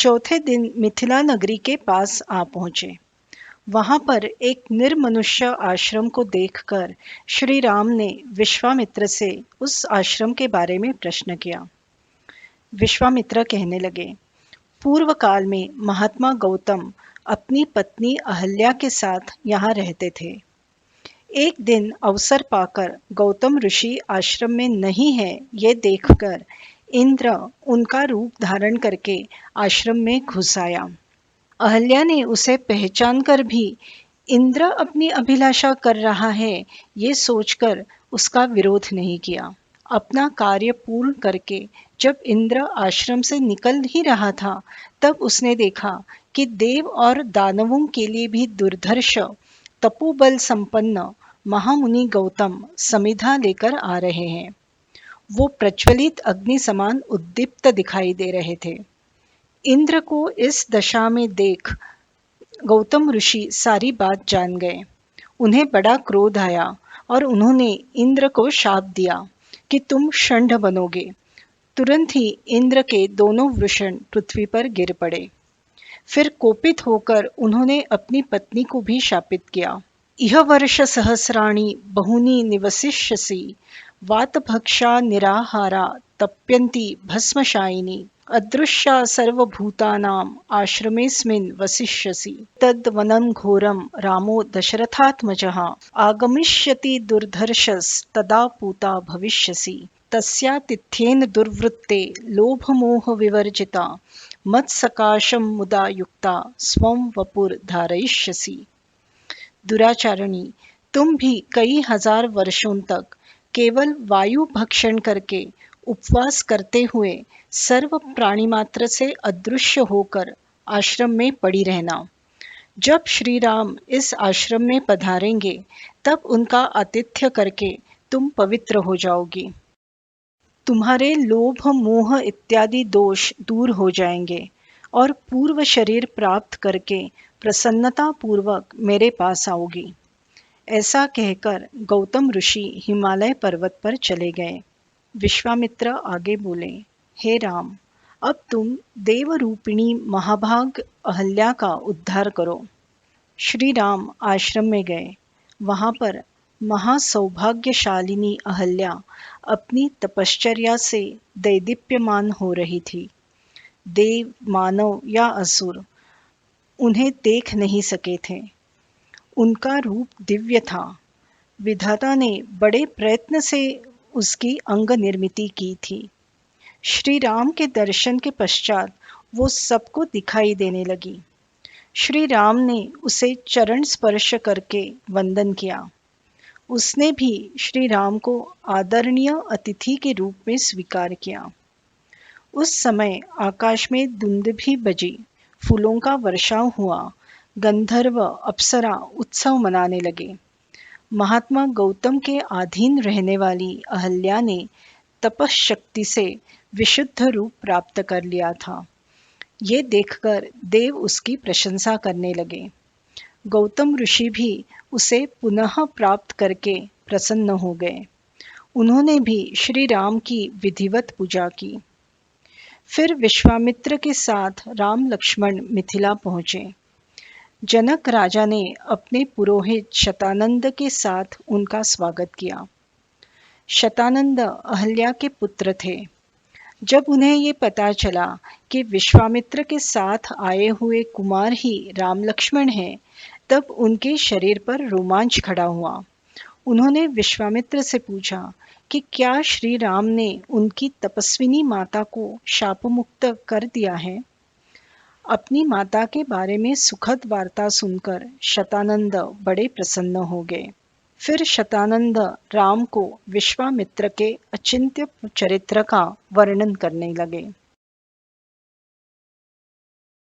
चौथे दिन मिथिला नगरी के पास आ पहुंचे। वहां पर एक निर्मनुष्य आश्रम को देखकर श्री राम ने विश्वामित्र से उस आश्रम के बारे में प्रश्न किया। विश्वामित्र कहने लगे, पूर्व काल में महात्मा गौतम अपनी पत्नी अहल्या के साथ यहाँ रहते थे। एक दिन अवसर पाकर गौतम ऋषि आश्रम में नहीं है, ये देखकर इंद्र उनका रूप धारण करके आश्रम में घुस आया। अहल्या ने उसे पहचान कर भी इंद्र अपनी अभिलाषा कर रहा है, ये सोचकर उसका विरोध नहीं किया। अपना कार्य पूर्ण करके जब इंद्र आश्रम से निकल ही रहा था, तब उसने देखा कि देव और दानवों के लिए भी दुर्धर्ष तपोबल संपन्न महामुनि गौतम समिधा लेकर आ रहे हैं। वो प्रज्वलित अग्नि समान उद्दीप्त दिखाई दे रहे थे। इंद्र को इस दशा में देख गौतम ऋषि सारी बात जान गए। उन्हें बड़ा क्रोध आया और उन्होंने इंद्र को शाप दिया कि तुम षंड बनोगे। तुरंत ही इंद्र के दोनों वृषण पृथ्वी पर गिर पड़े। फिर कोपित होकर उन्होंने अपनी पत्नी को भी शापित किया। इह वर्ष सहस्राणि बहुनी निवसिष्यसि वातभक्षा निराहारा तप्यन्ति भस्मशायिनी अदृश्या सर्वभूतानाम् आश्रमेऽस्मिन् वसिष्यसि तद्वनं घोरं रामो दशरथात्मजः आगमिष्यति दुर्धर्षस्तदा पूता भविष्यसि तस्यातिथ्येन दुर्वृत्ते लोभमोह विवर्जिता मत्सकाशं मुदा युक्ता स्वं वपुर धारयिष्यसि। दुराचारणी, तुम भी कई हजार वर्षों तक केवल वायु भक्षण करके उपवास करते हुए सर्व प्राणी मात्र से अदृश्य होकर आश्रम में पड़ी रहना। जब श्री राम इस आश्रम में पधारेंगे, तब उनका आतिथ्य करके तुम पवित्र हो जाओगी। तुम्हारे लोभ मोह इत्यादि दोष दूर हो जाएंगे और पूर्व शरीर प्राप्त करके प्रसन्नता पूर्वक मेरे पास आओगी। ऐसा कहकर गौतम ऋषि हिमालय पर्वत पर चले गए। विश्वामित्र आगे बोले, हे राम, अब तुम देवरूपिणी महाभाग अहल्या का उद्धार करो। श्री राम आश्रम में गए। वहां पर महासौभाग्यशालिनी अहल्या अपनी तपश्चर्या से दैदीप्यमान हो रही थी। देव, मानव या असुर उन्हें देख नहीं सके थे। उनका रूप दिव्य था। विधाता ने बड़े प्रयत्न से उसकी अंग निर्मिति की थी। श्री राम के दर्शन के पश्चात वो सबको दिखाई देने लगी। श्री राम ने उसे चरण स्पर्श करके वंदन किया। उसने भी श्री राम को आदरणीय अतिथि के रूप में स्वीकार किया। उस समय आकाश में दुंदुभी बजी, फूलों का वर्षाव हुआ, गंधर्व अप्सरा उत्सव मनाने लगे। महात्मा गौतम के अधीन रहने वाली अहल्या ने तपशक्ति से विशुद्ध रूप प्राप्त कर लिया था। ये देखकर देव उसकी प्रशंसा करने लगे। गौतम ऋषि भी उसे पुनः प्राप्त करके प्रसन्न हो गए। उन्होंने भी श्री राम की विधिवत पूजा की। फिर विश्वामित्र के साथ राम लक्ष्मण मिथिला पहुँचे। जनक राजा ने अपने पुरोहित शतानंद के साथ उनका स्वागत किया। शतानंद अहल्या के पुत्र थे। जब उन्हें ये पता चला कि विश्वामित्र के साथ आए हुए कुमार ही राम लक्ष्मण हैं, तब उनके शरीर पर रोमांच खड़ा हुआ। उन्होंने विश्वामित्र से पूछा कि क्या श्री राम ने उनकी तपस्विनी माता को शाप मुक्त कर दिया है। अपनी माता के बारे में सुखद वार्ता सुनकर शतानंद बड़े प्रसन्न हो गए। फिर शतानंद राम को विश्वामित्र के अचिंत्य चरित्र का वर्णन करने लगे।